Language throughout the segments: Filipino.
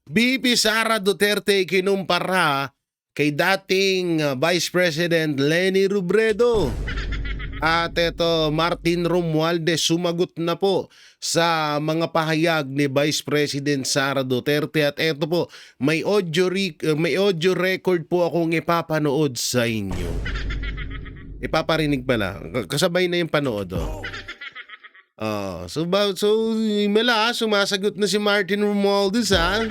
BP Sara Duterte kinumpara kay dating Vice President Leni Robredo. At ito, Martin Romualdez sumagot na po sa mga pahayag ni Vice President Sara Duterte. At ito po, may audio record po akong ipapanood sa inyo. Ipaparinig pala. Kasabay na yung panood. Sumasagot na si Martin Romualdez, ha?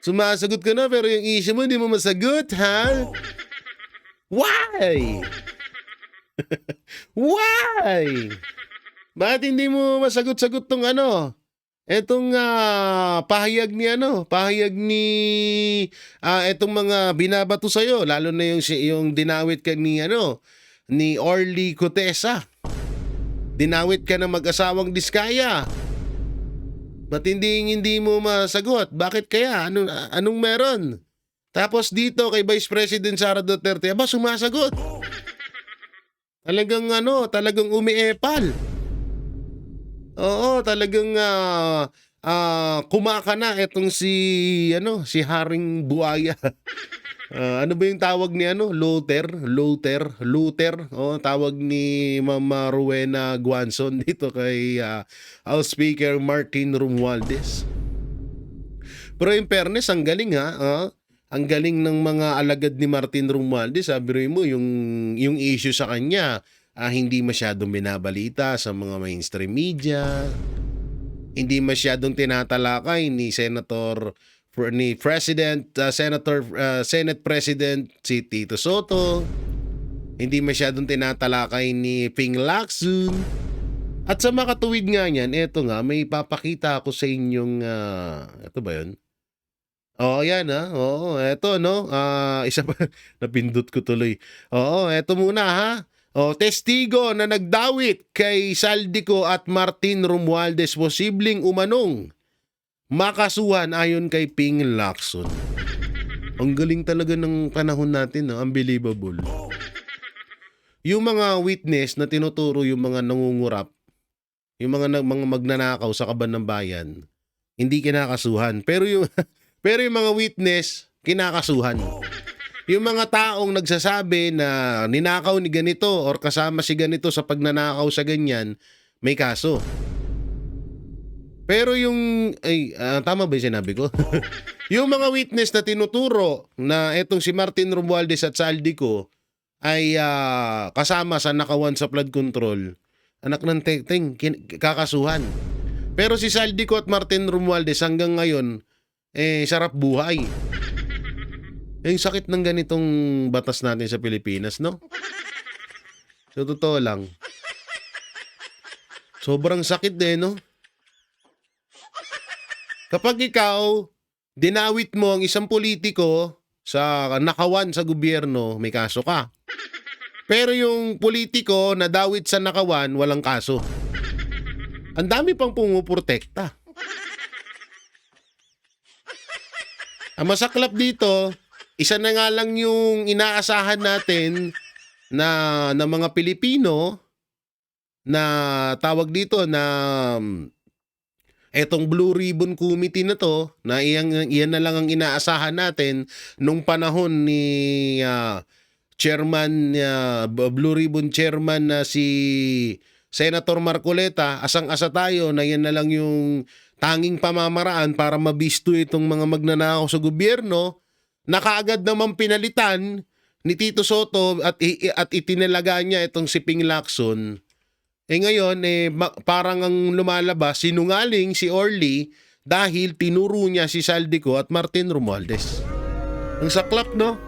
Sumasagot ka na pero yung issue mo hindi mo masagot, ha? Why? Why? Bakit hindi mo masagot-sagot tong etong pahayag ni etong mga binabato sa'yo, lalo na yung dinawit ka ni Orly Cotesa. Dinawit ka ng mag-asawang Diskaya. Ba't hindi mo masagot? Bakit kaya? Anong meron? Tapos dito kay Vice President Sara Duterte, sumasagot. Talagang umiepal. Oo, talagang kumakana etong si Haring Buaya. Ano ba yung tawag ni Luther? Tawag ni Mama Rowena Guanzon dito kay House Speaker Martin Romualdez. Pero in fairness, ang galing ang galing ng mga alagad ni Martin Romualdez. Sabi mo yung issue sa kanya, hindi masyadong binabalita sa mga mainstream media. Hindi masyadong tinatalakay ni Senate President si Tito Soto. Hindi masyadong tinatalakay ni Ping Lacson. At sa makatuwid nga niyan, eto nga, may papakita ako sa inyong, ito ba yun? Yan Oo, eto isa pa, napindot ko tuloy. Eto muna ha. Testigo na nagdawit kay Saldico at Martin Romualdez posibleng umanong makasuhan ayon kay Ping Lacson. Ang galing talaga ng panahon natin, unbelievable. Yung mga witness na tinuturo yung mga nangungurap, yung mga magnanakaw sa kaban ng bayan, hindi kinakasuhan. Pero yung mga witness, kinakasuhan. Yung mga taong nagsasabi na ninakaw ni ganito or kasama si ganito sa pagnanakaw sa ganyan, may kaso. Pero tama ba yung sinabi ko? Yung mga witness na tinuturo na etong si Martin Romualdez at Saldico ay kasama sa nakawan sa flood control, anak ng teng, kakasuhan. Pero si Saldico at Martin Romualdez hanggang ngayon, sarap buhay. Yung sakit ng ganitong batas natin sa Pilipinas, no? So, totoo lang. Sobrang sakit no? Kapag ikaw, dinawit mo ang isang politiko sa nakawan sa gobyerno, may kaso ka. Pero yung politiko na dawit sa nakawan, walang kaso. Ang dami pang pumuprotekta. Ang masaklap dito, isa na nga lang yung inaasahan natin na mga Pilipino na tawag dito na etong Blue Ribbon Committee na to, na iyan na lang ang inaasahan natin nung panahon ni Blue Ribbon Chairman na si Senator Marcoleta. Asang-asa tayo na yan na lang yung tanging pamamaraan para mabisto itong mga magnanakaw sa gobyerno, na kaagad naman pinalitan ni Tito Soto at itinalaga niya itong si Ping Lacson. Ngayon, parang ang lumalabas, sinungaling si Orly dahil tinuro niya si Saldico at Martin Romualdez. Ang saklap, no?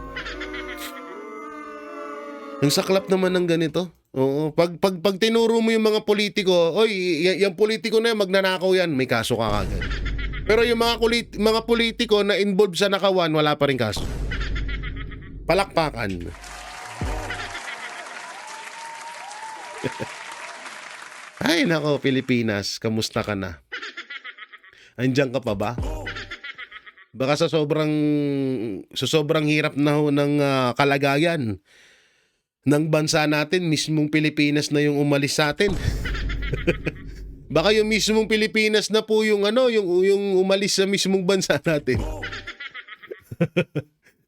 Ang saklap naman ng ganito. Oo, pag tinuro mo yung mga politiko, yung politiko na yan, magnanakaw yan, may kaso ka kagad. Pero yung mga politiko na involved sa nakawan, wala pa rin kaso. Palakpakan. Ay nako, Pilipinas, kamusta ka na? Andiyan ka pa ba? Baka sa sobrang hirap na ng kalagayan ng bansa natin, mismong Pilipinas na yung umalis sa atin. Baka yung mismong Pilipinas na po yung ano, yung umalis sa mismong bansa natin.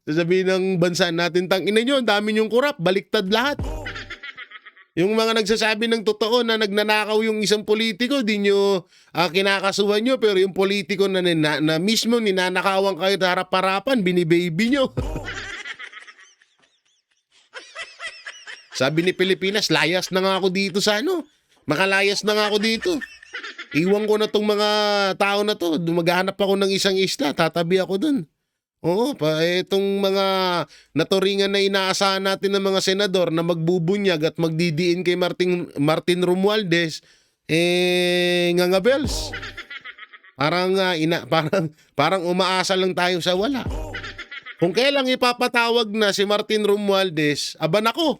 Sasabihin ng bansa natin, tangina nyo, ang dami nyong kurap, baliktad lahat. Yung mga nagsasabi ng totoo na nagnanakaw yung isang politiko, di nyo kinakasuhan nyo, pero yung politiko na mismo ninanakawan kayo sa harap-harapan, binibaby nyo. Sabi ni Pilipinas, layas na nga ako dito sa ano. Makalayas na nga ako dito. Iwan ko na tong mga tao na to. Maghahanap ako ng isang isla. Tatabi ako dun. Oo, itong mga naturingan na inaasahan natin ng mga senador na magbubunyag at magdidiin kay Martin Romualdez, ngangabels. Parang umaasa lang tayo sa wala. Kung kailang ipapatawag na si Martin Romualdez, aban ako.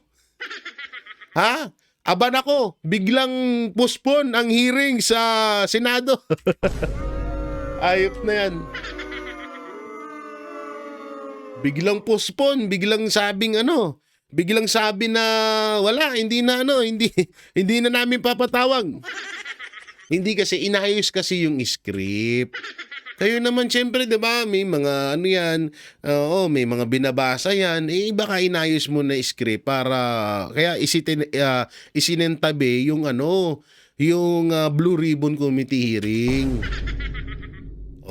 Ha? Aban ako, biglang postpone ang hearing sa Senado. Ayop na yan. Biglang postpone, biglang sabi na wala, hindi na namin papatawag. Hindi kasi inayos kasi yung script. Kayo naman syempre, 'di ba? May mga ano 'yan, may mga binabasa 'yan. Baka inayos mo na script para kaya isinentabi yung Blue Ribbon Committee hearing.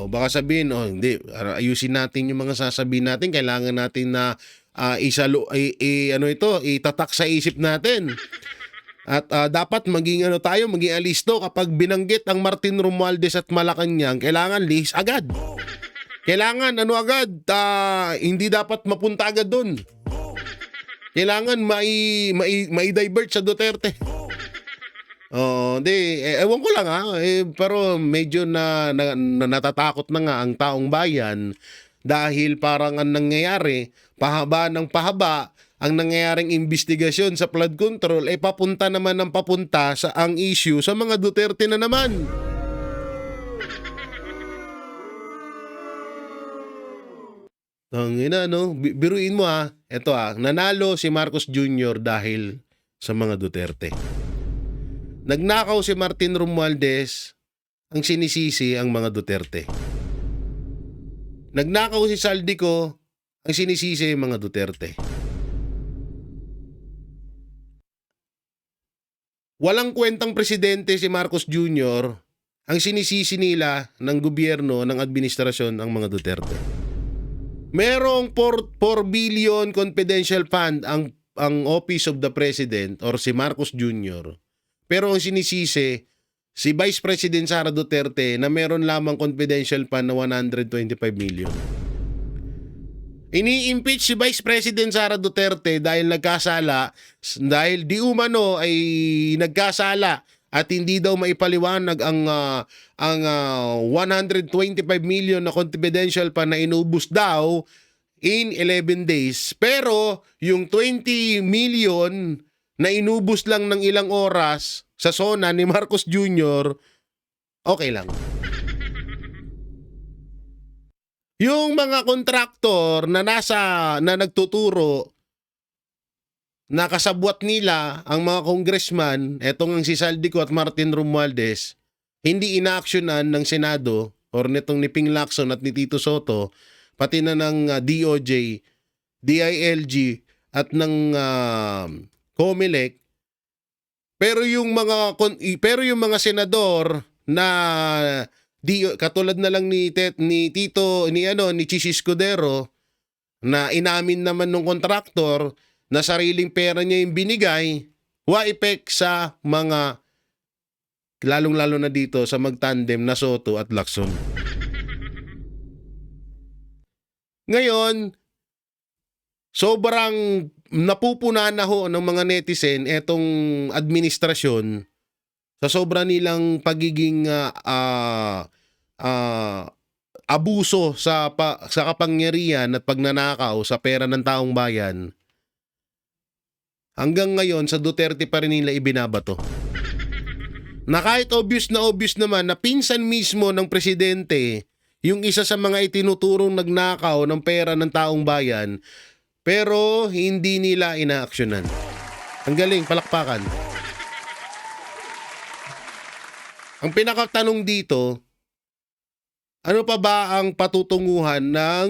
Baka sabihin, hindi, ayusin natin yung mga sasabihin natin, kailangan natin na itatak sa isip natin. At dapat maging alisto kapag binanggit ang Martin Romualdez at Malacanang, kailangan list agad. Kailangan hindi dapat mapunta agad doon. Kailangan mai-divert sa Duterte. Ewan ko lang pero medyo natatakot na nga ang taong bayan dahil parang ang nangyayari, pahaba ng pahaba, ang nangyayaring investigasyon sa flood control papunta naman ng papunta sa ang issue sa mga Duterte na naman. Tangina biruin mo Ito nanalo si Marcos Jr. dahil sa mga Duterte. Nagnakaw si Martin Romualdez, ang sinisisi ang mga Duterte. Nagnakaw si Saldico, ang sinisisi ang mga Duterte. Walang kwentang presidente si Marcos Jr., ang sinisisi nila ng gobyerno ng administrasyon ang mga Duterte. Merong 4 billion confidential fund ang Office of the President or si Marcos Jr., pero ang sinisisi si Vice President Sara Duterte na meron lamang confidential fund na 125 million. Ini-impeach si Vice President Sara Duterte dahil di umano ay nagkasala at hindi daw maipaliwanag ang 125 million na confidential fund na inubos daw in 11 days. Pero yung 20 million na inubos lang ng ilang oras sa SONA ni Marcos Jr., okay lang. Yung mga kontraktor na nagtuturo, nakasabwat nila ang mga congressman, etong si Saldico at Martin Romualdez, hindi inaaksyonan ng Senado or nitong ni Ping Lacson at ni Tito Soto, pati na ng DOJ, DILG at ng COMELEC. Pero yung mga senador na katulad na lang ni Chis Escudero na inamin naman ng kontraktor na sariling pera niya yung binigay, wa-epek sa mga lalong-lalo na dito sa magtandem na Soto at Lacson. Ngayon, sobrang napupunan na ng mga netizen etong administrasyon sa sobra nilang pagiging abuso sa kapangyarihan at pagnanakaw sa pera ng taong bayan. Hanggang ngayon sa Duterte pa rin nila ibinabato. Na kahit obvious naman na pinsan mismo ng presidente yung isa sa mga itinuturong nagnakaw ng pera ng taong bayan, pero hindi nila inaaksyonan. Ang galing, palakpakan. Ang pinakatanong dito, ano pa ba ang patutunguhan ng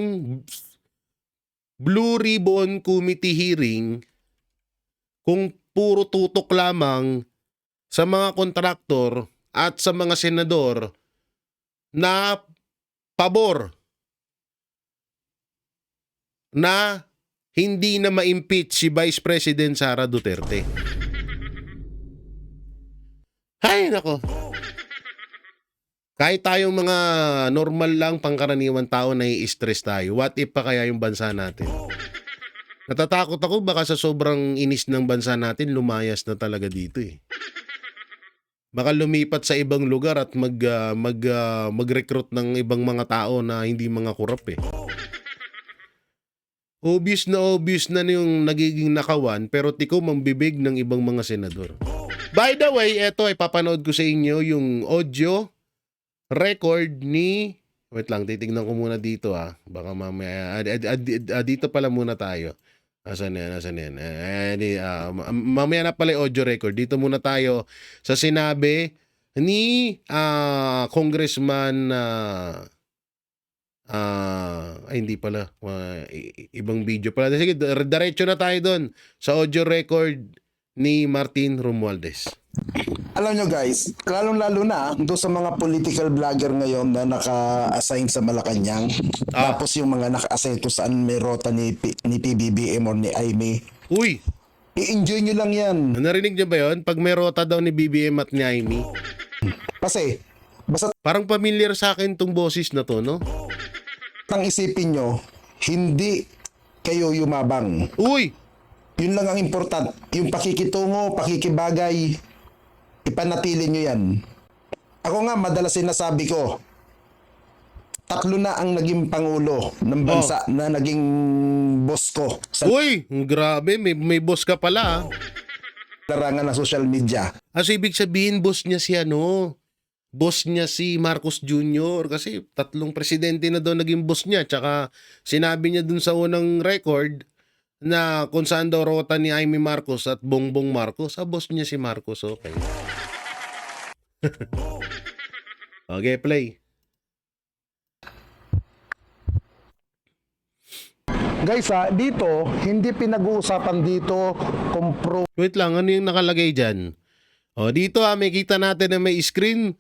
Blue Ribbon Committee hearing kung puro tutok lamang sa mga kontraktor at sa mga senador na pabor na hindi na ma-impeach si Vice President Sara Duterte? Hay nako. Kahit tayong mga normal lang pangkaraniwan tao na i-stress tayo, what if pa kaya yung bansa natin? Natatakot ako baka sa sobrang inis ng bansa natin, lumayas na talaga dito eh. Baka lumipat sa ibang lugar at mag-recruit ng ibang mga tao na hindi mga kurap eh. Obvious na yung nagiging nakawan pero tikom ang bibig ng ibang mga senador. By the way, eto ay papanood ko sa inyo yung audio record ni... Wait lang, titignan ko muna dito baka mamaya... dito pala muna tayo. Asan yan? Mamaya na pala yung audio record. Dito muna tayo sa sinabi ni Congressman... hindi pala. Ibang video pala. Sige, diretso na tayo doon sa audio record ni Martin Romualdez. Alam nyo guys, lalong-lalo na doon sa mga political vlogger ngayon na naka-assign sa Malacanang. Tapos yung mga naka-assign kung saan may rota ni PBBM or ni Aimee. Uy! I-enjoy nyo lang yan. Narinig nyo ba yun? Pag may rota daw ni BBM at ni Aimee. Kasi, basta Parang familiar sa akin tong boses na to, no? tang isipin nyo, hindi kayo yumabang. Uy! Yun lang ang important. Yung pakikitungo, pakikibagay, ipanatili nyo yan. Ako nga, madalas sinasabi ko, 3 na ang naging pangulo ng bansa na naging boss ko sa Uy! Grabe, may boss ka pala larangan ng social media. So ibig sabihin, boss niya si boss niya si Marcos Jr. Kasi 3 presidente na daw naging boss niya. Tsaka sinabi niya dun sa unang record na kung saan daw rota ni Aimee Marcos at Bongbong Marcos, boss niya si Marcos, okay. Okay, play. Guys, dito, hindi pinag-uusapan dito kung Wait lang, ano yung nakalagay dyan? Dito may kita natin na may screen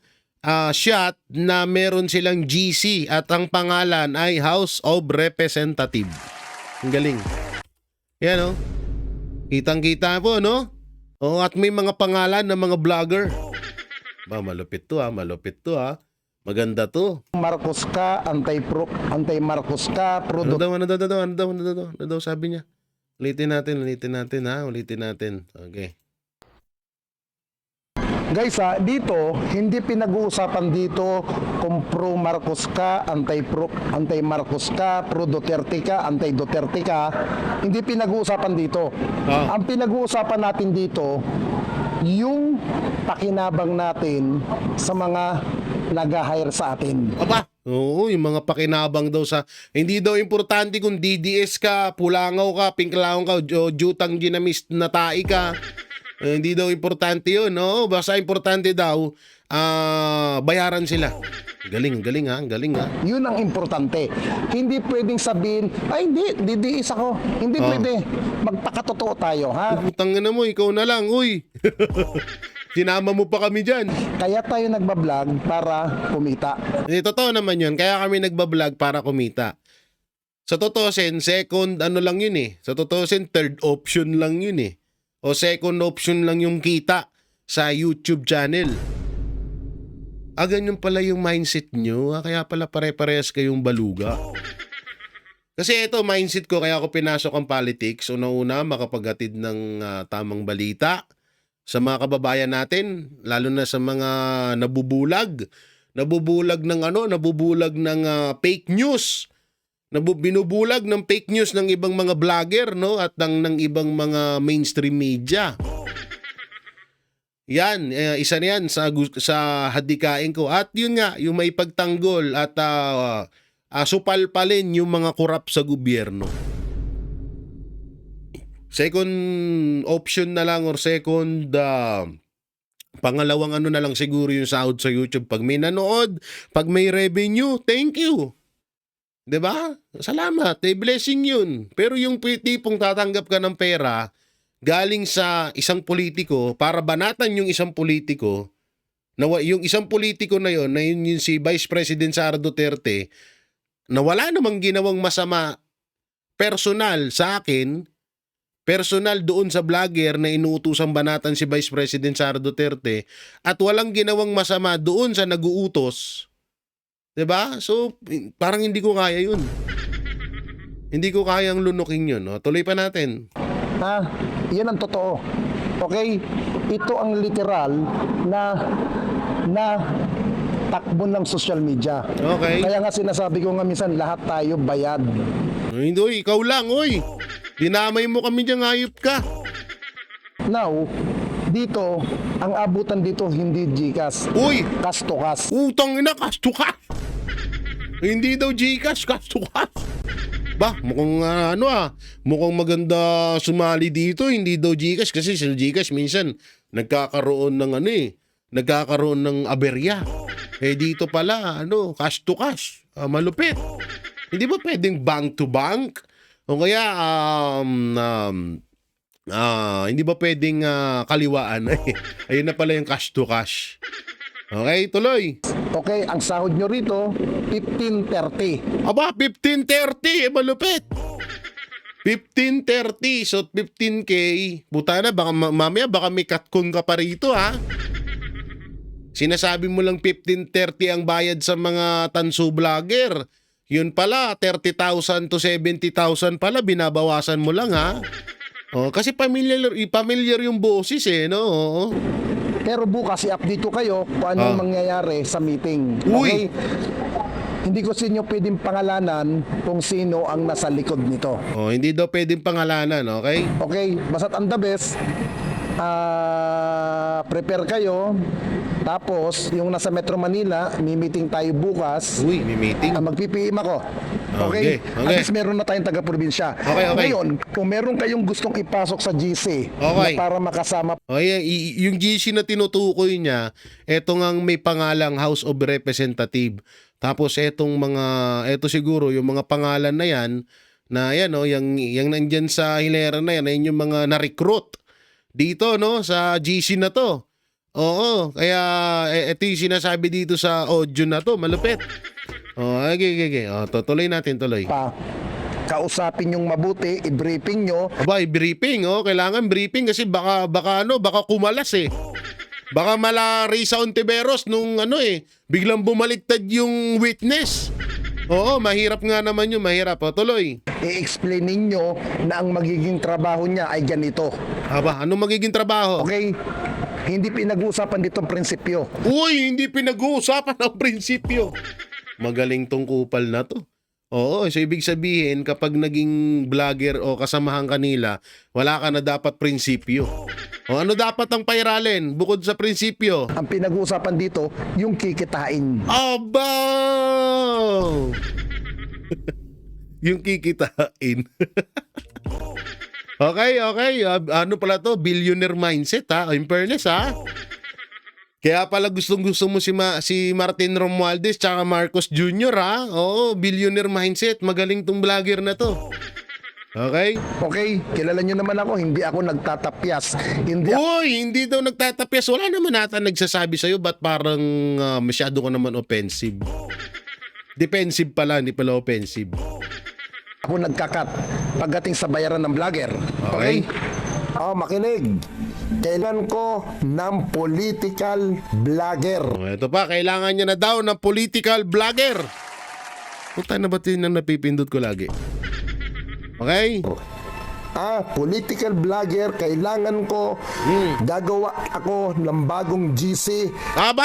shot na meron silang GC at ang pangalan ay House of Representative. Ang galing. Yan kitang-kita po, no? At may mga pangalan ng mga vlogger. Malupit to Maganda to. Marcos ka, anti-Marcos ka, Ano daw sabi niya? Ulitin natin ulitin natin. Okay. Guys, dito, hindi pinag-uusapan dito kung pro-Marcos ka, anti-Marcos ka, pro-Duterte ka, anti-Duterte ka. Hindi pinag-uusapan dito. Ang pinag-uusapan natin dito, yung pakinabang natin sa mga nag-hire sa atin. Aba, oo, yung mga pakinabang daw sa... Hindi daw importante kung DDS ka, pulangaw ka, pinklaong ka, o jutang ginamis na tae ka. Hindi daw importante yun, no? Basta importante daw, bayaran sila. Galing ha. Yun ang importante. Hindi pwedeng sabihin, ay hindi, DDS ako. Hindi pwede. Magpakatotoo tayo, ha? Utang na mo, ikaw na lang, uy. Sinama mo pa kami dyan. Kaya tayo nagbablog para kumita. Totoo naman yun, kaya kami nagbablog para kumita. Sa totoo second lang yun eh. Sa totoo third option lang yun eh. O second option lang yung kita sa YouTube channel. Ganyan pala yung mindset nyo. Kaya pala pare-parehas kayong baluga. Kasi ito, mindset ko, kaya ako pinasok ang politics. Una-una, makapaghatid ng tamang balita sa mga kababayan natin, lalo na sa mga nabubulag ng fake news. Binubulag ng fake news ng ibang mga vlogger, no, at ng ibang mga mainstream media. Yan, isa na yan sa hadikain ko. At yun nga, yung may pagtanggol at supalpalin yung mga korap sa gobyerno. Second option na lang or second Pangalawang ano na lang siguro yung sahod sa YouTube. Pag may nanood, pag may revenue, thank you. 'Di ba? Salamat, blessing yun. Pero yung tipong tatanggap ka ng pera galing sa isang politiko para banatan yung isang politiko, yung isang politiko na yun yung si Vice President Sara Duterte, na wala namang ginawang masama personal sa akin, personal doon sa vlogger na inuutosang banatan si Vice President Sara Duterte, at walang ginawang masama doon sa naguutos. 'Di ba? So, parang hindi ko kaya yun. Hindi ko kayang lunukin yun. No? Tuloy pa natin. Yan ang totoo. Okay? Ito ang literal na takbo ng social media. Okay. Kaya nga sinasabi ko nga minsan, lahat tayo bayad. Hindi, ikaw lang, oy. Dinamay mo kami dyan, hayop ka. Now, dito, ang abutan dito hindi GCash. Uy, Cash to cash. utang ina, cash to cash. Hindi daw Gcash, cash to cash. Ba, mukhang mukhang maganda sumali dito, hindi daw Gcash kasi sa Gcash minsan nagkakaroon ng nagkakaroon ng aberya. Dito pala, cash to cash. Malupit. Hindi ba pwedeng bank to bank? O kaya, hindi ba pwedeng kaliwaan? Ayun na pala yung cash to cash. Okay, tuloy. Okay, ang sahod nyo rito, 15.30. Aba, 15.30, malupit. 15.30, so 15K. Buta na, baka mamaya baka may katkon ka pa rito, ha? Sinasabi mo lang 15.30 ang bayad sa mga tanso vlogger. Yun pala, 30,000 to 70,000 pala, binabawasan mo lang, ha? Kasi familiar yung boses, no? Oo. Pero bukas i-update ko kayo kung anong mangyayari sa meeting. Okay? Uy! Hindi ko sa inyo pwedeng pangalanan kung sino ang nasa likod nito. Hindi daw pwedeng pangalanan, okay? Okay, basta't ang the best, prepare kayo. Tapos, yung nasa Metro Manila, may meeting tayo bukas. Uy, may meeting. Mag-PPM ako. Okay, Okay? okay. At least meron na tayong taga-probinsya. Okay. Ngayon, kung meron kayong gustong ipasok sa GC Okay. na para makasama, Yung GC na tinutukoy niya, eto ngang may pangalang House of Representative. Tapos eto siguro yung mga pangalan na yan, yung nandyan sa hilera na yan yung mga na-recruit dito, no, sa GC na to. Oo, kaya ito yung sinasabi dito sa audio na to, malupit. Okay. Tuloy natin. kausapin yung mabuti, i-briefing nyo. Aba, i-briefing, kailangan briefing kasi baka kumalas eh. Baka mala Risa Ontiveros nung biglang bumaliktad yung witness. Oo, mahirap nga naman yun, mahirap. Tuloy. I-explain ninyo na ang magiging trabaho niya ay ganito. Aba, anong magiging trabaho? Okay? Hindi pinag-uusapan dito ang prinsipyo. Uy, hindi pinag-uusapan ang prinsipyo. Magaling tong kupal na to. Oo, so ibig sabihin kapag naging vlogger o kasamahan kanila, wala ka na dapat prinsipyo. Ano dapat ang pairalin bukod sa prinsipyo? Ang pinag-uusapan dito, yung kikitain. Aba! Yung kikitain. Okay. Ano pala to? Billionaire mindset, ha? In fairness, ha? Kaya pala gustong-gusto mo si Martin Romualdez tsaka Marcos Jr., ha? Oo, billionaire mindset. Magaling tong vlogger na to. Okay? Okay, kilala nyo naman ako, hindi ako nagtatapyas. Hindi daw nagtatapyas. Wala naman nata nagsasabi sa'yo, ba't parang masyado ka naman offensive? Defensive pala, hindi pala offensive. Ako nagkakat pagdating sa bayaran ng vlogger. Okay. Makinig. Kailan ko ng political vlogger. Ito pa, kailangan niya na daw ng political vlogger. Puta na ba ito yung napipindot ko lagi? Okay? Political vlogger, kailangan ko gagawa ako ng bagong GC.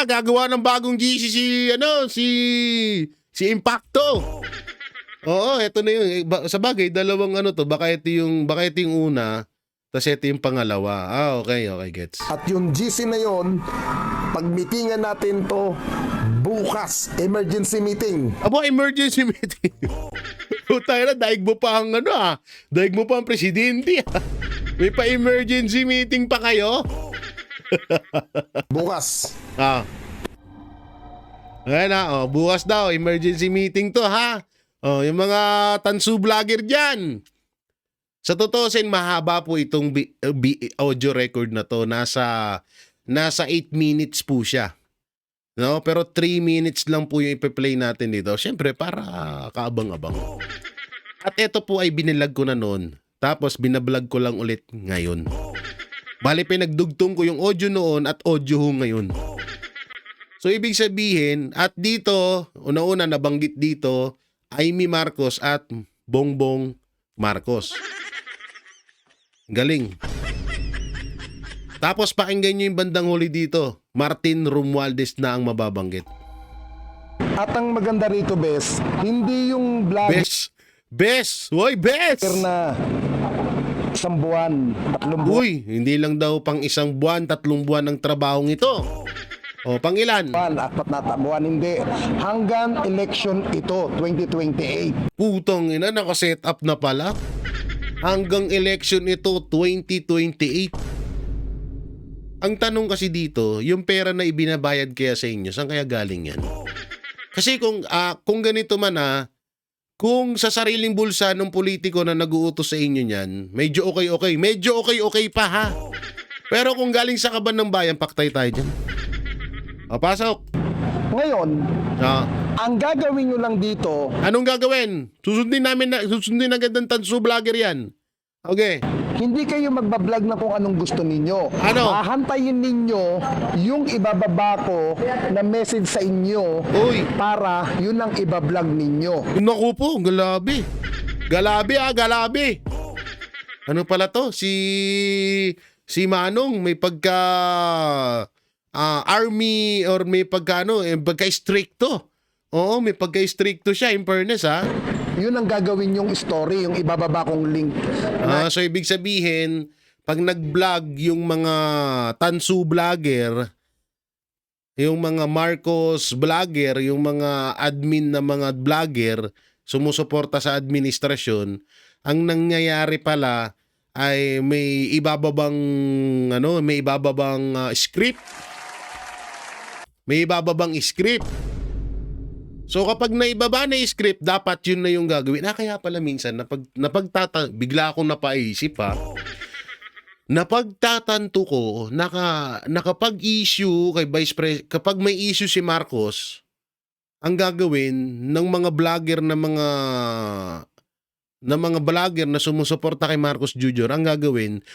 Gagawa ng bagong GC si Impacto. Oo, eto na yun. Sa bagay, dalawang baka ito yung una, tapos ito yung pangalawa. Okay, gets. At yung GC na yon, pagmitingan natin to bukas, emergency meeting. Emergency meeting. Tayo na, daig mo pa ang daig mo pa ang presidente. May pa-emergency meeting pa kayo? Bukas. Ah. Ayan na, oh, bukas daw, emergency meeting to, ha? Oh, yung mga tansu vlogger dyan. Sa tutusin, mahaba po itong audio record na to. Nasa 8 minutes po siya. No? Pero 3 minutes lang po yung ipe-play natin dito. Siyempre, para kaabang-abang. At ito po ay binilag ko na noon. Tapos binablog ko lang ulit ngayon. Bali, pinagdugtong ko yung audio noon at audio ho ngayon. So, ibig sabihin, at dito, una-una nabanggit dito, Amy Marcos at Bongbong Marcos. Galing. Tapos pakinggan nyo yung bandang huli dito. Martin Romualdez na ang mababanggit. At ang maganda rito, Bes, hindi yung vlogger Bes! Woy, Bes! na 1 buwan, 3 buwan. Uy, hindi lang daw pang 1 buwan, 3 buwan ng trabahong ito. O, pang ilan? 4 na buwan, hindi. Hanggang election ito, 2028. Putong ina, nakaset up na pala. Hanggang election ito, 2028. Ang tanong kasi dito, yung pera na ibinabayad kaya sa inyo, saan kaya galing yan? Kasi kung ganito man kung sa sariling bulsa ng politiko na nag-uutos sa inyo niyan, medyo okay. Medyo okay pa, ha? Pero kung galing sa kaban ng bayan, paktay tayo dyan. O, pasok. Ngayon, ang gagawin nyo lang dito, Anong gagawin? Susundin agad ng tansu vlogger yan. Okay. hindi kayo magbablog na kung anong gusto ninyo. Ano? Hahantayin ninyo yung ibababa ko na message sa inyo Uy. para yun ang ibablog ninyo. Naku po, galabi. Galabi. Ano pala to? Si Manong may pagka army or may pagka-stricto. Oo, may pagka-stricto siya in fairness, ha? Yun ang gagawin yung story, yung ibababa kong link. So ibig sabihin, pag nag-vlog yung mga tansu vlogger, yung mga Marcos vlogger, yung mga admin na mga vlogger, sumusuporta sa administrasyon, ang nangyayari pala ay may ibababang script. May ibababang script. So kapag naibaba na yung script, dapat yun na yung gagawin. Kaya pala minsan, bigla akong napaisip, ha. Napagtatanto ko na kapag-issue kay kapag may issue si Marcos, ang gagawin ng mga vlogger na mga vlogger na sumusuporta kay Marcos Jr., ang gagawin,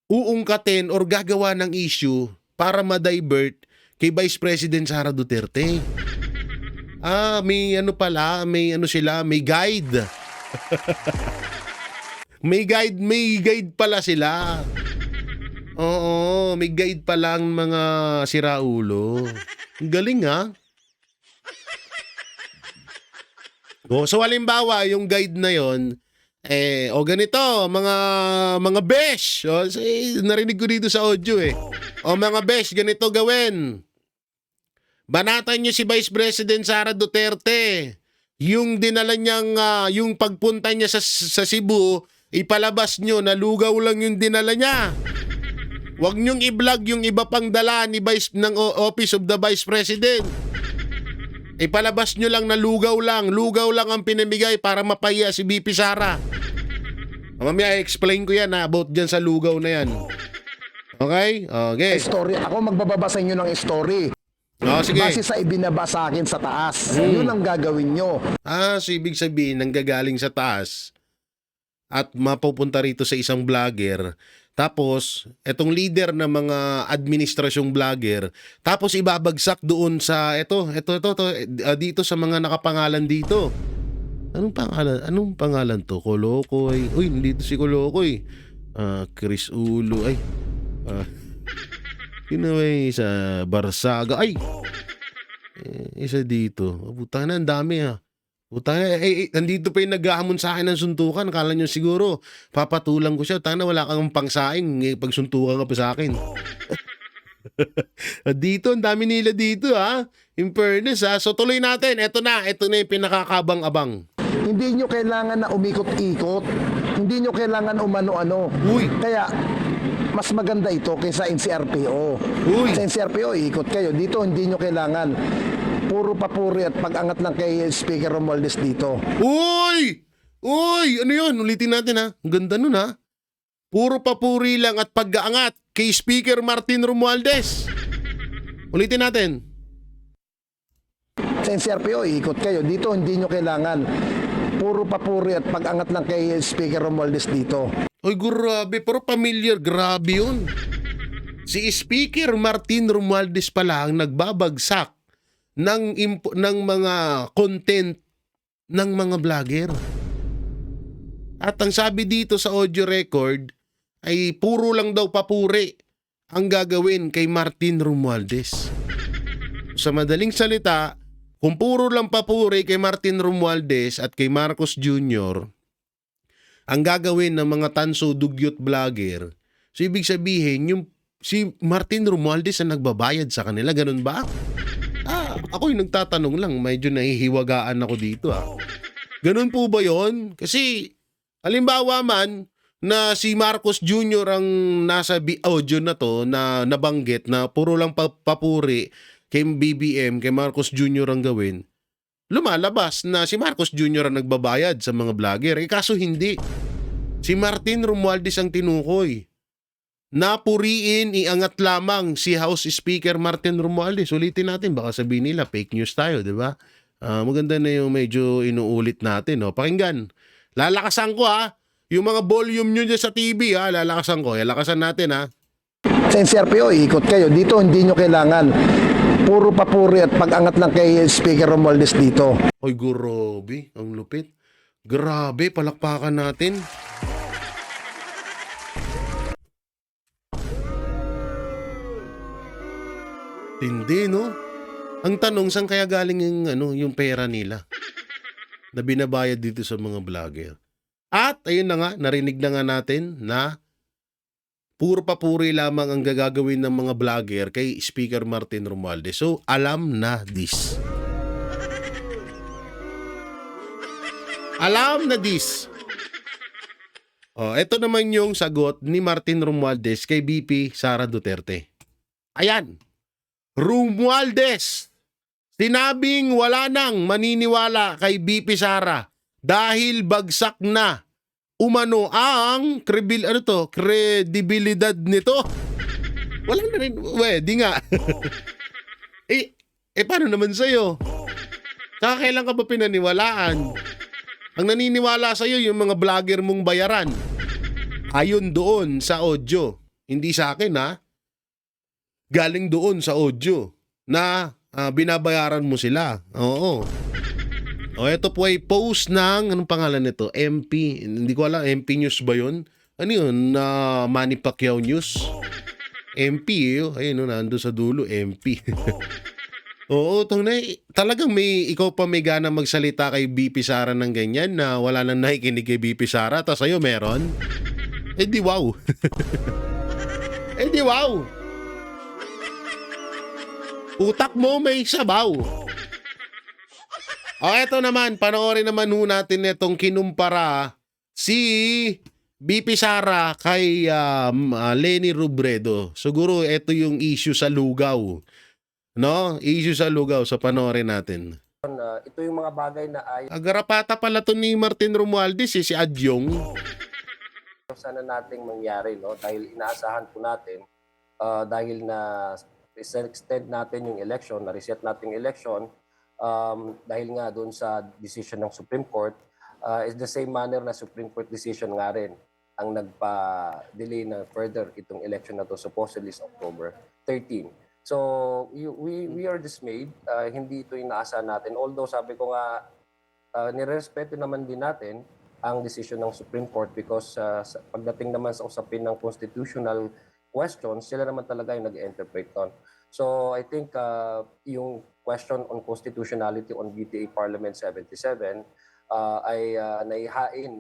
uungkatin or gagawa ng issue para ma-divert kay Vice President Sara Duterte. May guide. may guide pala sila. Oo, may guide pala ang mga siraulo. Ang galing, ha? So halimbawa, yung guide na yon, ganito, mga besh. Narinig ko dito sa audio, mga besh, ganito gawin. Banatan niyo si Vice President Sara Duterte. Yung dinala niyang, yung pagpunta niya sa Cebu, ipalabas niyo na lugaw lang yung dinala niya. Huwag niyong i-vlog yung iba pang dala ng Office of the Vice President. Ipalabas niyo lang na lugaw lang ang pinamigay para mapahiya si VP Sara. Mamaya explain ko yan about dyan sa lugaw na yan. Okay? Okay. Story. Ako magbababa sa inyo ng story. Sige. Base sa ibinaba sa akin sa taas. Yun ang gagawin nyo. So ibig sabihin, nanggagaling sa taas at mapupunta rito sa isang vlogger. Tapos, etong leader ng mga administrasyong vlogger, tapos ibabagsak doon sa dito sa mga nakapangalan dito. Anong pangalan to? Kolokoy. Uy, nandito si Kolokoy. Chris Ulo. Ay. Kinaway sa Barsaga. Ay! Isa dito. Putang na, ang dami, ha. Putang na, nandito pa yung naghahamon sa akin ng suntukan. Kala nyo siguro, papatulang ko siya. Tanga na, wala kang pangsaing. Pagsuntukan ka pa sa akin. Dito, ang dami nila dito, ha. In fairness, ha. So, tuloy natin. Ito na yung pinakakabang-abang. Hindi nyo kailangan na umikot-ikot. Hindi nyo kailangan umano-ano. Uy! Kaya, mas maganda ito kaysa NCRPO. Uy! Sa NCRPO, ikot kayo. Dito, hindi nyo kailangan. Puro papuri at pag-angat lang kay Speaker Romualdez dito. Uy! Uy! Ano yun? Ulitin natin ha. Ang ganda nun ha. Puro papuri lang at pag-aangat kay Speaker Martin Romualdez. Ulitin natin. Sa NCRPO, ikot kayo. Dito, hindi nyo kailangan. Puro papuri at pag-angat lang kay Speaker Romualdez dito. Uy, grabe. Pero familiar. Grabe yun. Si Speaker Martin Romualdez pala ang nagbabagsak ng mga content ng mga vlogger. At ang sabi dito sa audio record ay puro lang daw papuri ang gagawin kay Martin Romualdez. Sa madaling salita, kung puro lang papuri kay Martin Romualdez at kay Marcos Jr., ang gagawin ng mga tanso dugyot vlogger, so ibig sabihin, yung si Martin Romualdez ang nagbabayad sa kanila, ganun ba? Ako'y nagtatanong lang, medyo nahihiwagaan ako dito Ganun po ba yon? Kasi, halimbawa man, na si Marcos Jr. ang nasa audio na to, na nabanggit na puro lang papuri kay BBM, kay Marcos Jr. ang gawin, lumalabas na si Marcos Jr. ang nagbabayad sa mga vlogger. Kaso hindi. Si Martin Romualdez ang tinukoy. Napuriin, iangat lamang si House Speaker Martin Romualdez. Ulitin natin, baka sabihin nila fake news tayo, di ba? Maganda na yung medyo inuulit natin. Pakinggan. Lalakasan ko yung mga volume nyo dyan sa TV lalakasan ko. Lalakasan natin Sa NCRPO, ikot kayo. Dito, hindi nyo kailangan. Puro papuri at pag-angat lang kay Speaker Romualdez dito. Oy, grabe. Ang lupit. Grabe, palakpakan natin. Hindi, no? Ang tanong, saan kaya galing yung pera nila na binabayad dito sa mga vlogger? At, ayun na nga, narinig na nga natin na puro papuri lamang ang gagawin ng mga vlogger kay Speaker Martin Romualdez. So, alam na this. Alam na this. Ito naman yung sagot ni Martin Romualdez kay BP Sara Duterte. Ayan. Romualdez, sinabing wala nang maniniwala kay BP Sara dahil bagsak na umano ang kredibilidad nito. Wala na rin. Di nga. Paano naman sa'yo? Saka kailan ka ba pinaniwalaan? Ang naniniwala sa'yo yung mga vlogger mong bayaran. Ayon doon sa audio. Hindi sa akin Galing doon sa audio na binabayaran mo sila. Oo. Ito po ay post ng, anong pangalan nito? MP. Hindi ko alam, MP News ba yun? Ano yun? Manny Pacquiao News? MP, ayun, nandun sa dulo, MP. Oo, talagang ikaw pa may gana magsalita kay BP Sara ng ganyan na wala nang nakikinig kay BP Sara, tapos sa'yo meron? Di wow. Di wow. Utak mo may sabaw. Eto naman, panoorin naman natin itong kinumpara si BP Sara kay Leni Robredo. Siguro ito yung issue sa lugaw. No? Issue sa lugaw. So panoorin natin. Ito yung mga bagay na ay Agarapata pala to ni Martin Romualdez si Adyong. sana nating mangyari, no? Dahil inaasahan po natin, dahil na extend natin yung election, na-reset natin yung election, dahil nga doon sa decision ng Supreme Court, is the same manner na Supreme Court decision nga rin ang nagpa-delay na further itong election na to, supposedly is October 13. So, we are dismayed. Hindi ito inaasahan natin. Although sabi ko nga, nirespeto naman din natin ang decision ng Supreme Court because pagdating naman sa usapin ng constitutional questions, sila naman talaga yung nag-interpret on. So I think yung question on constitutionality on BTA Parliament 77 ay naihain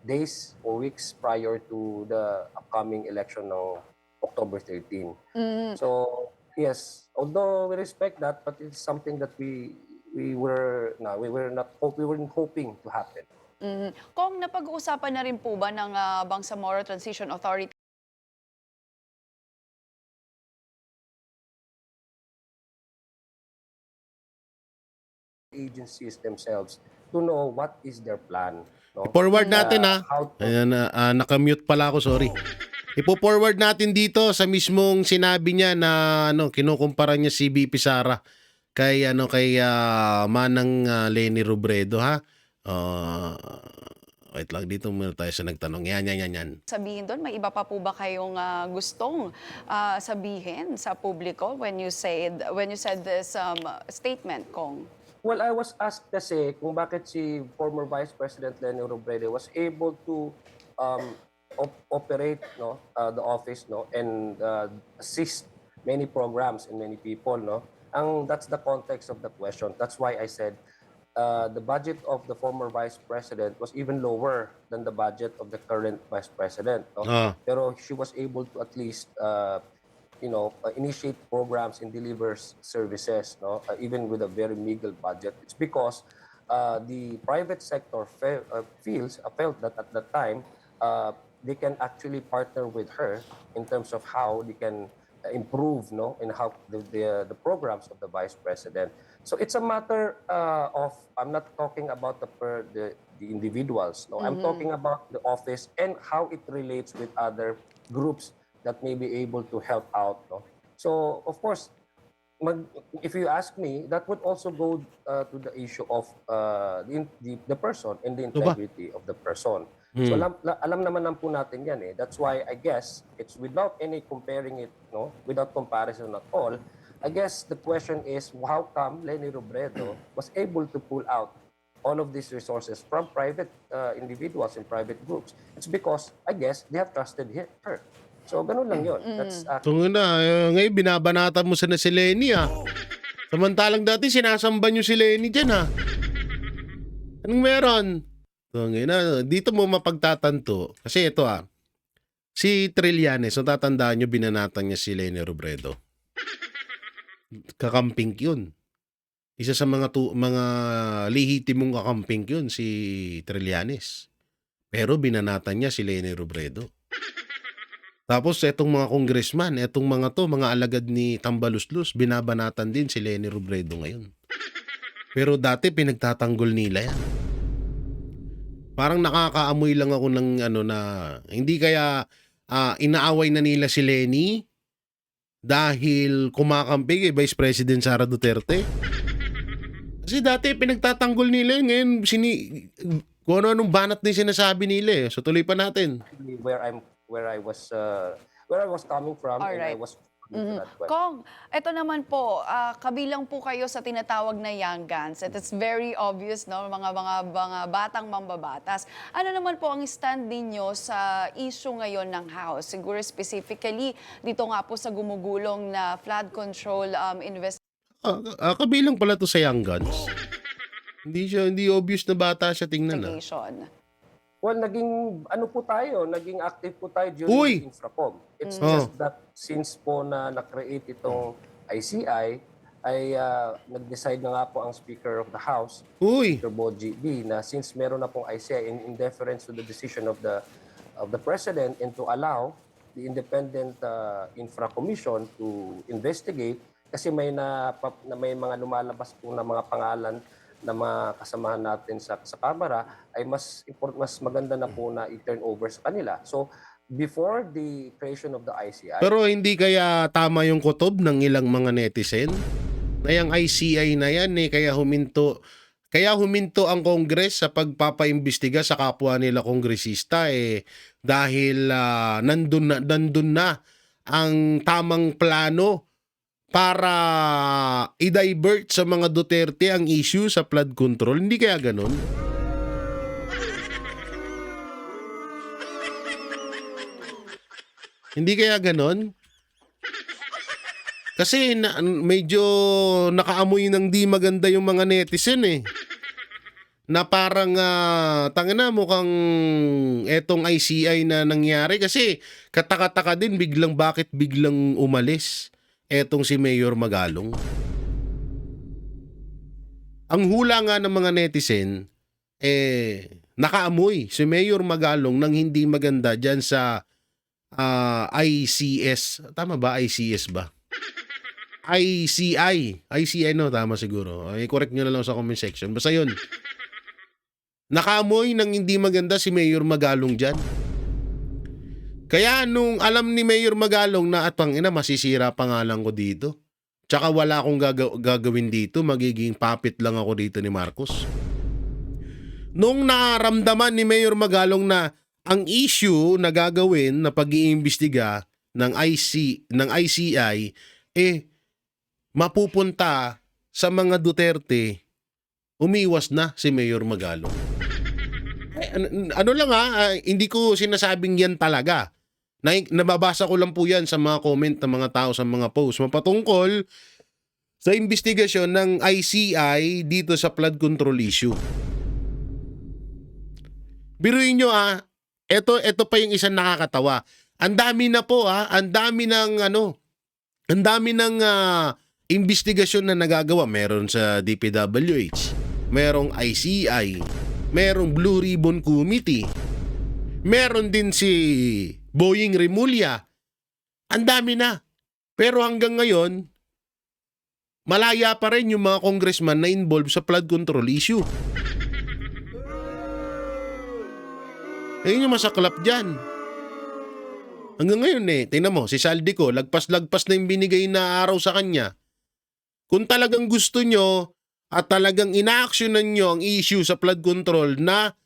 days or weeks prior to the upcoming election ng October 13. So yes, although we respect that, but it's something that we weren't hoping to happen. Kung napag-uusapan na rin po ba ng Bangsamoro Transition Authority agencies themselves to know what is their plan. No? Forward natin ha. How to, Ayan, nakamute pala ako, sorry. Ipo-forward natin dito sa mismong sinabi niya na kinukumpara niya si VP Sara kay Manang Leni Robredo ha. Wait lang, dito muna tayo sa nagtanong. Yan. Sabihin doon, may iba pa po ba kayong gustong sabihin sa publiko when you said this statement, Kong? well, I was asked kasi kung bakit si former Vice President Leni Robredo was able to operate the office and assist many programs and many people that's the context of the question. That's why I said the budget of the former vice president was even lower than the budget of the current vice president. Pero she was able to at least initiate programs and deliver services even with a very meager budget. It's because the private sector felt that at that time they can actually partner with her in terms of how they can improve in how the programs of the vice president. So it's a matter of, I'm not talking about the individuals. No, I'm talking about the office and how it relates with other groups that may be able to help out. No? So of course, if you ask me, that would also go to the issue of the person and the integrity of the person. So alam naman po natin yan eh. That's why I guess it's without any comparing it, without comparison at all. I guess the question is how come Leni Robredo was able to pull out all of these resources from private individuals and private groups? It's because I guess they have trusted her. So ganun lang yun. That's Tungo na, ngayon binabanatan mo sana si Leni Samantalang dati sinasamba nyo si Leni dyan Anong meron? Tungo na, dito mo mapagtatanto. Kasi ito si Trillanes, tatandaan nyo binanatan niya si Leni Robredo. Kakamping yun. Isa sa mga lihitimong kakamping yun si Trillanes. Pero binanatan niya si Leni Robredo. Tapos etong mga congressman, etong mga alagad ni Tambaluslos, binabanatan din si Leni Robredo ngayon. Pero dati pinagtatanggol nila yan. Parang nakakaamoy lang ako ng na hindi kaya inaaway na nila si Leni dahil kumakampi kay Vice President Sara Duterte. Kasi dati pinagtatanggol nila ngayon kung anong banat din sinasabi nila So tuloy pa natin. where I was coming from. And I Alright. was to that question. Kong, ito naman po, kabilang po kayo sa tinatawag na young guns. It is very obvious, mga batang mambabatas. Ano naman po ang stand ninyo sa issue ngayon ng House? Siguro specifically, dito nga po sa gumugulong na flood control Kabilang pala to sa young guns. Hindi obvious na bata siya tingnan investigation. Well, naging active po tayo during Uy! the Infracom. It's just that since po na na-create itong ICI, ay nag-decide na nga po ang Speaker of the House, Uy! Mr. Boji B, na since meron na pong ICI in deference to the decision of the President and to allow the independent Infra Commission to investigate kasi may mga lumalabas po na mga pangalan na mga kasamahan natin sa Kamara ay mas maganda na po na i-turn over sa kanila. So, before the creation of the ICI... Pero hindi kaya tama yung kutob ng ilang mga netizen? Na yung ICI na yan kaya huminto ang Congress sa pagpapaimbestiga sa kapwa nila kongresista dahil nandun na ang tamang plano para i-divert sa mga Duterte ang issue sa flood control. Hindi kaya ganun? Hindi kaya ganun? Kasi medyo nakaamoy ng di maganda yung mga netizen Na parang tangina mukhang etong ICI na nangyari kasi katakataka din bakit biglang umalis etong si Mayor Magalong. Ang hula nga ng mga netizen, nakaamoy si Mayor Magalong ng hindi maganda dyan sa ICS. Tama ba? ICS ba? ICI no, tama siguro. Ay, correct nyo na lang sa comment section. Basta yun. Nakaamoy ng hindi maganda si Mayor Magalong dyan. Kaya nung alam ni Mayor Magalong na at ina masisira pangalan ko dito. Tsaka wala akong gagawin dito, magiging puppet lang ako dito ni Marcos. Nung naramdaman ni Mayor Magalong na ang issue na gagawin na pag-iimbestiga ng ICI mapupunta sa mga Duterte, umiwas na si Mayor Magalong. Ano lang hindi ko sinasabing yan talaga. Nababasa ko lang po yan sa mga comment ng mga tao sa mga post mapatungkol sa investigasyon ng ICI dito sa flood control issue. Biruin nyo ito pa yung isang nakakatawa. Ang dami na po ang dami ng investigasyon na nagagawa. Meron sa DPWH, merong ICI, merong Blue Ribbon Committee, meron din si Boying Remulla. Ang dami na. Pero hanggang ngayon, malaya pa rin yung mga congressman na involved sa flood control issue. Ayun yung masaklap dyan. Hanggang ngayon tingnan mo, si Saldico, lagpas-lagpas na yung binigay na araw sa kanya. Kung talagang gusto nyo at talagang ina-actionan nyo ang issue sa flood control na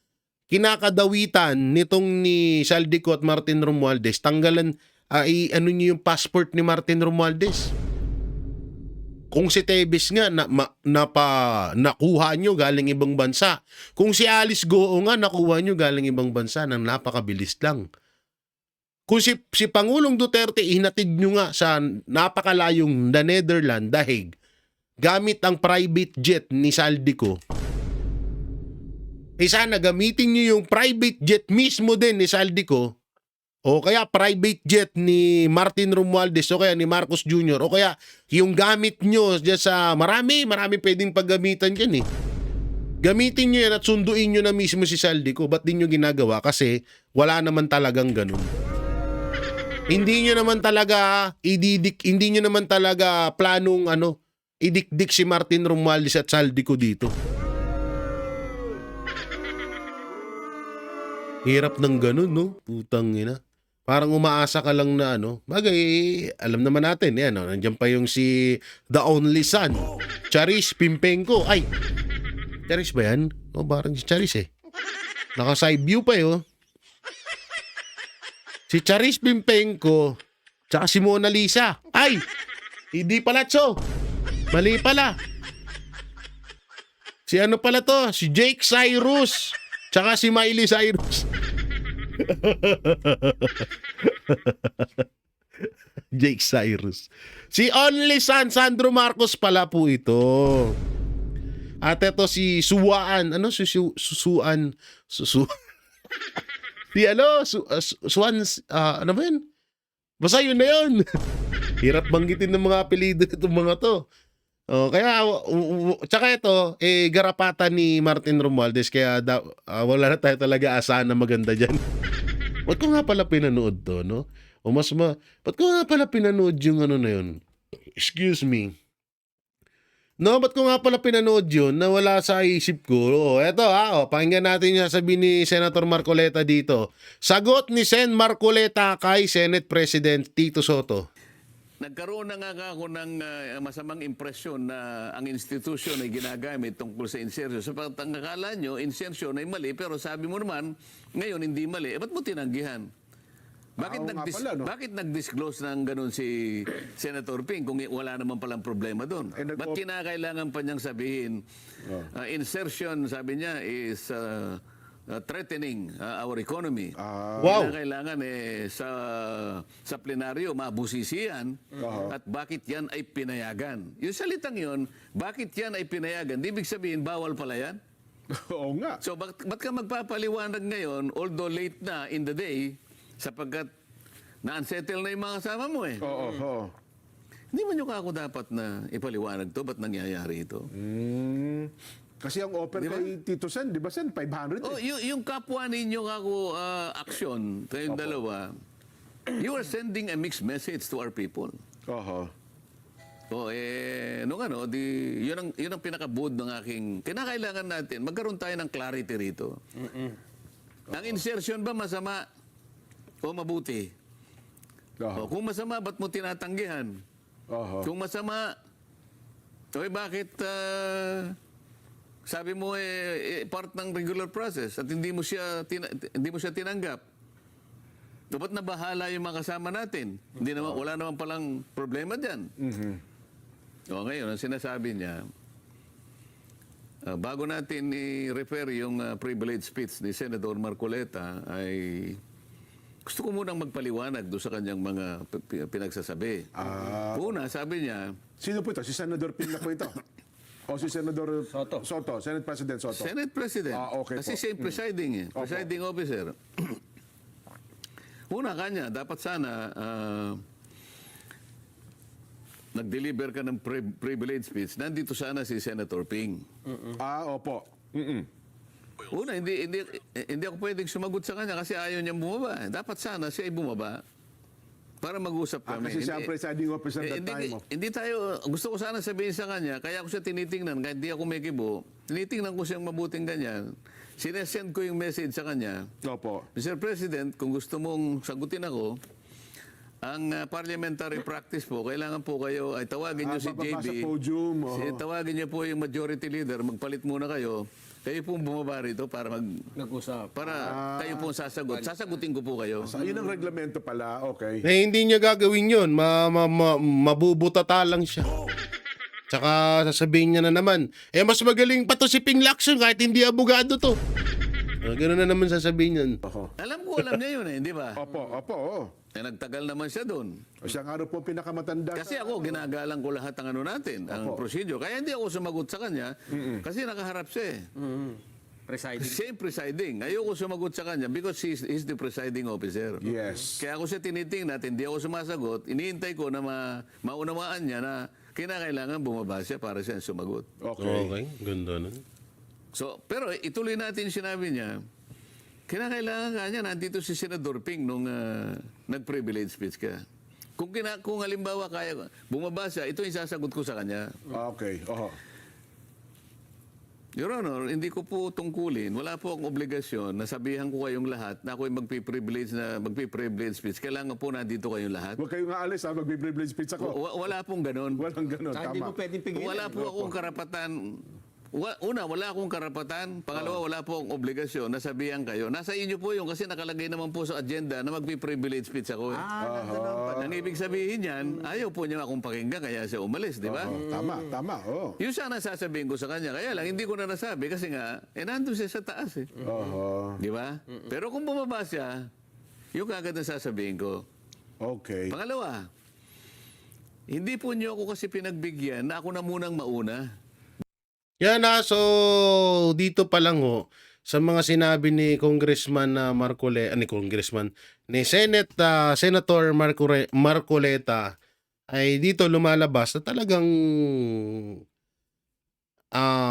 kinakadawitan nitong ni Saldico at Martin Romualdez, tanggalan, nyo yung passport ni Martin Romualdez. Kung si Tebes nga nakuha nyo galing ibang bansa. Kung si Alice Goo nga nakuha nyo galing ibang bansa nang napakabilis lang. Kung si Pangulong Duterte hinatid nyo nga sa napakalayong The Netherlands, The Hague, gamit ang private jet ni Saldico, sana gamitin nyo yung private jet mismo din ni Saldico o kaya private jet ni Martin Romualdez o kaya ni Marcos Jr. o kaya yung gamit nyo dyan sa marami pwedeng paggamitan dyan Gamitin nyo yan at sunduin nyo na mismo si Saldico. Ba't di nyo ginagawa? Kasi wala naman talagang ganun. Hindi nyo naman talaga planong idikdik si Martin Romualdez at Saldico dito. Hirap ng ganun, no? Putang ina. Parang umaasa ka lang na Bagay, alam naman natin, nandiyan pa yung si The Only Son, Charis Pimpenko. Ay, Charis ba yan? O, parang si Charis Naka-side view pa Si Charis Pimpenko, tsaka si Mona Lisa. Ay, hindi pala, Tso. Mali pala. Si ano pala to? Si Jake Cyrus. Tsaka si Miley Cyrus. Jake Cyrus. Si Only Son, Sandro Marcos pala po ito. At ito si Suwaan. Si Susuan? Suwan, ano ba yun? Basta yun na yun. Hirap banggitin ng mga apelido itong mga to. Kaya, tsaka ito, garapatan ni Martin Romualdez, kaya wala na tayo talaga asahan na maganda dyan. Ba't ko nga pala pinanood to, no? Ba't ko nga pala pinanood yung na yun? Excuse me. No, ba't ko nga pala pinanood yun na wala sa isip ko? Eto pakinggan natin yung sabi ni Senator Marcoleta dito. Sagot ni Sen Marcoleta kay Senate President Tito Soto. Nagkaroon na nga ako ng masamang impresyon na ang institusyon ay ginagamit tungkol sa insertion. Sapagkat ang akala nyo, insertion ay mali, pero sabi mo naman, ngayon hindi mali. Ba't mo tinanggihan? Bakit nag-disclose ng ganun si Senator Ping kung wala naman palang problema doon? Ba't kinakailangan pa niyang sabihin, insertion, sabi niya, is threatening our economy. Wow. Kailangan sa plenaryo mabusisian at bakit yan ay pinayagan. Yung salitang yun, bakit yan ay pinayagan? Ibig sabihin, bawal pala yan? Oo nga. So, ba't ka magpapaliwanag ngayon, although late na in the day, sapagkat na-unsettle na yung mga kasama mo Oo. Hindi man yung ako dapat na ipaliwanag to, ba't nangyayari ito? Kasi ang offer kay Tito Sen, di ba Sen? 500 Yung kapwa ninyo ako aksyon, kayong dalawa, you are sending a mixed message to our people. Nung ano, yun ang pinaka-bood ng aking, kinakailangan natin, magkaroon tayo ng clarity rito. Ang insertion ba masama o mabuti? Oho. Kung masama, ba't mo tinatanggihan? Oho. Kung masama, bakit sabi mo part ng regular process at hindi mo siya tinanggap? Dapat na bahala yung mga kasama natin. Hindi naman, wala naman palang problema diyan. Ngayon, ang sinasabi niya, bago natin i-refer yung privilege speech ni Senator Marcoleta, ay gusto ko munang magpaliwanag doon sa kanyang mga pinagsasabi. Una, sabi niya, Sino po ito? Si Senador Ping na po ito? O si Senador Soto? Senate President Soto? Senate President. Okay Kasi po. siya yung presiding officer. Una kanya, dapat sana nag-deliver ka ng privilege speech. Nandito sana si Senator Ping. Opo. Una, hindi ako pwedeng sumagot sa kanya kasi ayaw niyang bumaba. Dapat sana siya ay bumaba para mag-usap kami. Kasi siya ang presiding officer that time. Hindi tayo, gusto ko sana sabihin sa kanya, kaya ako siya tinitingnan, kahit di ako may kibo, tinitingnan ko siyang mabuting ganyan. Sinesend ko yung message sa kanya. Opo. Mr. President, kung gusto mong sagutin ako, ang parliamentary practice po, kailangan po kayo ay tawagin niyo si Bababa JB. sa podium. Tawagin niyo po yung majority leader, magpalit muna kayo. Kayo pong bumaba rito para Nag-usap. para kayo pong sasagot. Sasagutin ko po kayo. So, yun ang reglamento pala. Okay. Hindi niya gagawin yun. Mabubutata lang siya. Tsaka sasabihin niya na naman, mas magaling pa to si Ping Lacson kahit hindi abogado to. Gano'n na naman sasabihin yun. Alam niya yun di ba? Opo. Nagtagal naman siya doon. O siya nga raw po pinakamatanda. Kasi ako, ginagalang ko lahat ng ano natin, ang procedure. Kaya hindi ako sumagot sa kanya kasi nakaharap siya Presiding. Siya yung presiding. Ayoko sumagot sa kanya because he's the presiding officer. Yes. Kaya ako siya tinitingnan, hindi ako sumasagot. Iniintay ko na maunawaan niya na kinakailangan bumaba siya para siya sumagot. Okay. Ganda nun. So, pero ituloy natin sinabi niya, kinakailangan nga niya, nandito si Senador Ping nung nag-privilege speech ka. Kung halimbawa kaya bumaba siya, ito yung sasagot ko sa kanya. Okay. Oho. Your Honor, hindi ko po tungkulin. Wala po akong obligasyon na sabihan ko kayong lahat na ako ay magpi-privilege speech. Kailangan po nandito kayong lahat. Huwag kayong aalis ha. Magbe-privilege speech ako. Wala pong ganon. Walang ganun. Hindi mo Tama. pwedeng pigilan. Wala po akong karapatan. Una, wala akong karapatan. Pangalawa, wala po akong obligasyon na sabihan kayo. Nasa inyo po yun kasi nakalagay naman po sa agenda na magpi-privilege speech ako. Ang ibig sabihin yan, ayaw po niya akong pakinggan kaya siya umalis, di ba? Tama. Yun sana sasabihin ko sa kanya. Kaya lang, hindi ko na nasabi kasi nga, nandun siya sa taas Oho. Di ba? Pero kung bumaba siya, yung kagad na sasabihin ko. Okay. Pangalawa, hindi po niyo ako kasi pinagbigyan na ako na munang mauna. Yan so dito pa lang sa mga sinabi ni Congressman ni Senator Marcoleta ay dito lumalabas na talagang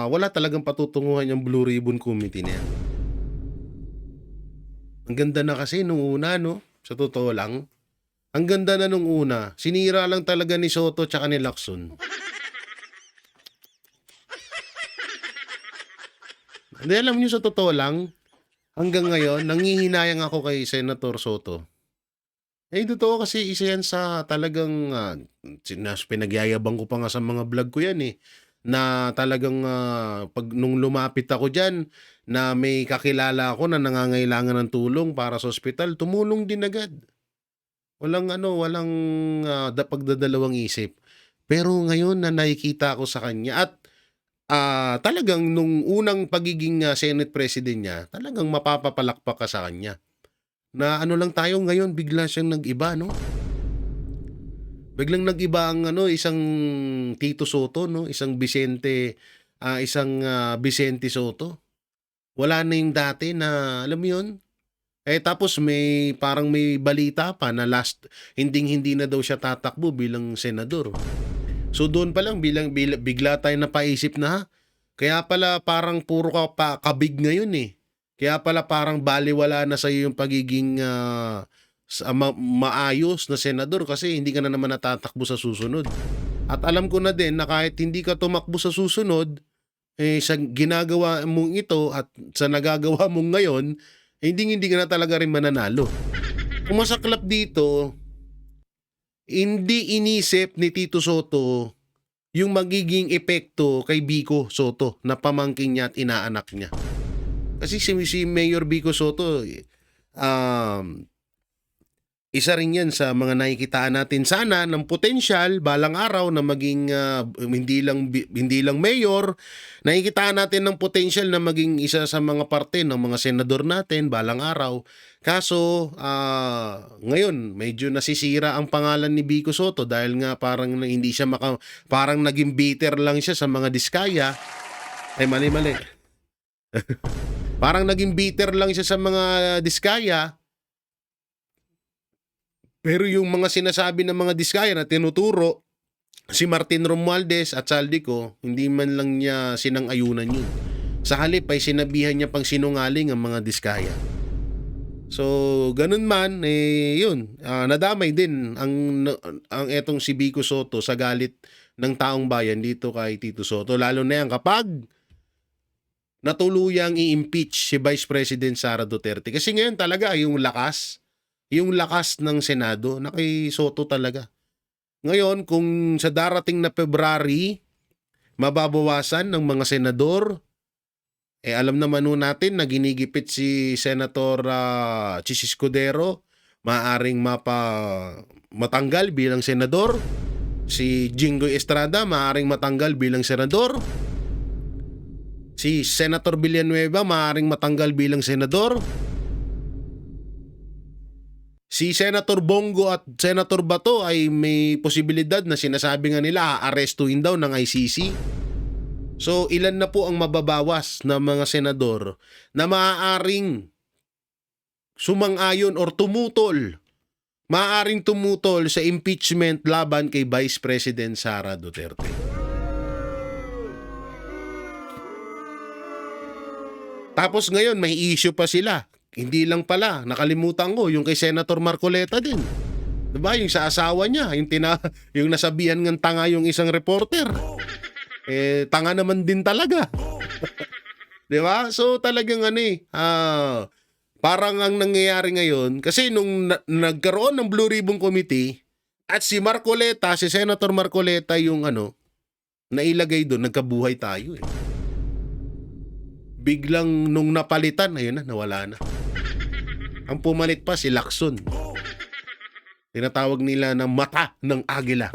wala talagang patutunguhan yung Blue Ribbon Committee na yan. Ang ganda na kasi nung una, no? Sa totoo lang. Ang ganda na nung una. Sinira lang talaga ni Soto tsaka ni Lacson. Hindi, alam niyo sa totoo lang, hanggang ngayon, nangihinayang ako kay Senator Soto. Totoo kasi isa yan sa talagang, pinagyayabang ko pa nga sa mga vlog ko yan na talagang pag nung lumapit ako dyan, na may kakilala ako na nangangailangan ng tulong para sa ospital, tumulong din agad. Walang pagdadalawang isip. Pero ngayon na nakikita ko sa kanya at talagang nung unang pagiging Senate President niya, talagang mapapapalakpak ka sa kanya. Na lang tayo ngayon, bigla siyang nag-iba, no? Biglang nag-iba ang isang Tito Soto, no? Isang Vicente Soto. Wala na yung dati na, alam mo yun? Tapos parang may balita pa na hindi na daw siya tatakbo bilang senador. So doon pa lang bigla tayo napaisip na kaya pala parang puro kabig ngayon Kaya pala parang baliwala na sa iyo yung pagiging maayos na senador kasi hindi ka na naman natatakbo sa susunod. At alam ko na din na kahit hindi ka tumakbo sa susunod, sa ginagawa mong ito at sa nagagawa mong ngayon, hindi ka na talaga rin mananalo. Ang masaklap dito, hindi inisip ni Tito Soto yung magiging epekto kay Vico Soto na pamangkin niya at inaanak niya. Kasi si Mayor Vico Soto, isa rin yan sa mga nakikitaan natin sana ng potensyal balang araw na maging hindi lang mayor, nakikitaan natin ng potensyal na maging isa sa mga parte ng mga senador natin balang araw. Kaso ngayon medyo nasisira ang pangalan ni Vico Soto dahil nga parang hindi siya parang naging bitter lang siya sa mga diskaya. Ay mali. Parang naging bitter lang siya sa mga diskaya. Pero yung mga sinasabi ng mga diskaya na tinuturo si Martin Romualdez at Saldico, hindi man lang niya sinang-ayunan yun. Sa halip ay sinabihan niya pang sinungaling ang mga diskaya. So, ganun man, yun, nadamay din ang etong si Vico Soto sa galit ng taong bayan dito kay Tito Soto. Lalo na yan kapag natuluyang i-impeach si Vice President Sara Duterte. Kasi ngayon talaga yung lakas ng Senado na kay Soto talaga. Ngayon, kung sa darating na February, mababawasan ng mga senador, alam naman nun natin na ginigipit si Senator Chis Escudero, maaaring matanggal bilang senador. Si Jinggoy Estrada, maaaring matanggal bilang senador. Si Senator Villanueva, maaaring matanggal bilang senador. Si Senator Bongo at Senator Bato ay may posibilidad na sinasabi nga nila aarestuhin daw ng ICC. So ilan na po ang mababawas na mga senador na maaaring sumang-ayon or maaaring tumutol sa impeachment laban kay Vice President Sara Duterte. Tapos ngayon may issue pa sila. Hindi lang pala, nakalimutan ko, yung kay Senator Marcoleta din. Diba? Yung sa asawa niya, yung nasabihan ng tanga yung isang reporter. Tanga naman din talaga. Diba? So talagang parang ang nangyayari ngayon, kasi nung nagkaroon ng Blue Ribbon Committee, at si Marcoleta, si Senator Marcoleta yung nailagay doon, nagkabuhay tayo Biglang nung napalitan, ayun na, nawala na. Ang pumalit pa si Lacson. Tinatawag nila na mata ng agila.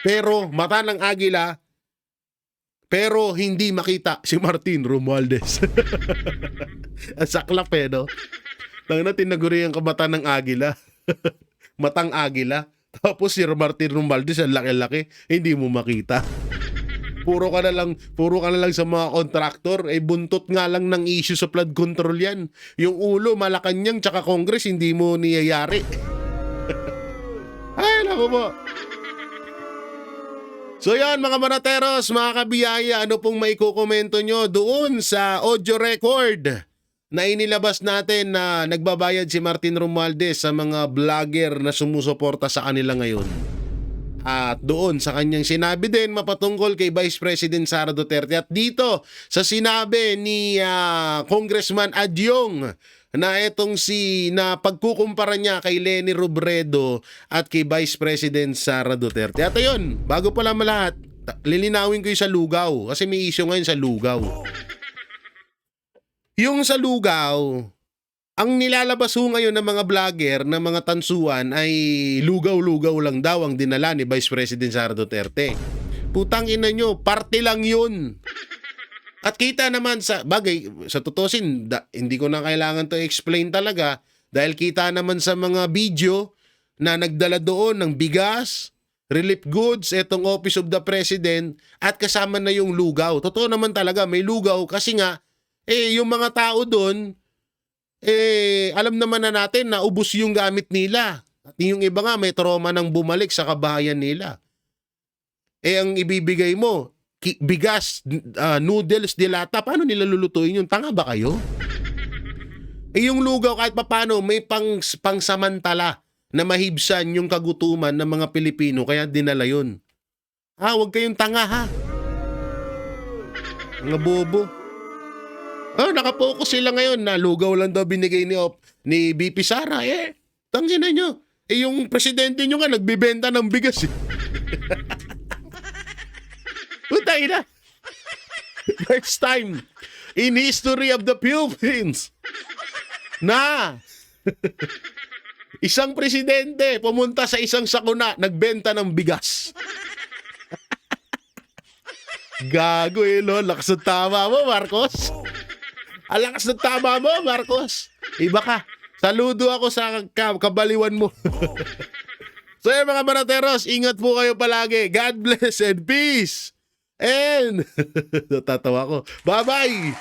Pero mata ng agila, pero hindi makita si Martin Romualdez. Saklap no? Lang na tinagurihan ka mata ng agila. Matang agila. Tapos si Martin Romualdez, ang laki-laki, hindi mo makita. Puro ka na lang sa mga kontraktor, buntot nga lang ng issue sa flood control yan. Yung ulo, Malacanang, tsaka Congress, hindi mo niyayari. Ay, naku po. So yan, mga manateros, mga kabiyaya, ano pong maikukomento nyo doon sa audio record na inilabas natin na nagbabayad si Martin Romualdez sa mga vlogger na sumusuporta sa kanila ngayon? At doon sa kanyang sinabi din mapatungkol kay Vice President Sara Duterte at dito sa sinabi ni Congressman Adyong na etong na pagkukumpara niya kay Leni Robredo at kay Vice President Sara Duterte. At ayun, bago pa lang lahat, lilinawin ko yung sa lugaw kasi may issue ngayon sa lugaw. Yung sa lugaw, ang nilalabas ho ngayon ng mga vlogger, ng mga tansuan ay lugaw-lugaw lang daw ang dinala ni Vice President Sara Duterte. Putang ina nyo, parte lang yun. At kita naman sa tutusin, hindi ko na kailangan to explain talaga dahil kita naman sa mga video na nagdala doon ng bigas, relief goods, etong Office of the President at kasama na yung lugaw. Totoo naman talaga, may lugaw kasi nga, yung mga tao doon, alam naman na natin na ubos yung gamit nila. At yung iba nga may trauma nang bumalik sa kabahayan nila. Ang ibibigay mo, bigas, noodles, dilata, paano nila lulutuin yun? Tanga ba kayo? Yung lugaw kahit papano may pangsamantala na mahibsan yung kagutuman ng mga Pilipino kaya dinala yun. Huwag kayong tanga ha. Mga bobo. Nakapokus sila ngayon na lugaw lang daw binigay ni BP Sara. Tangina nyo. Yung presidente nyo nga nagbibenta ng bigas eh. Putay na. First time in history of the Philippines na isang presidente pumunta sa isang sakuna, nagbenta ng bigas. Gago lo. Lakas ng tama mo, Marcos. Ang lakas ng tama mo, Marcos. Iba ka. Saludo ako sa kabaliwan mo. So mga Banateros, ingat po kayo palagi. God bless and peace. And natatawa ko. Bye-bye.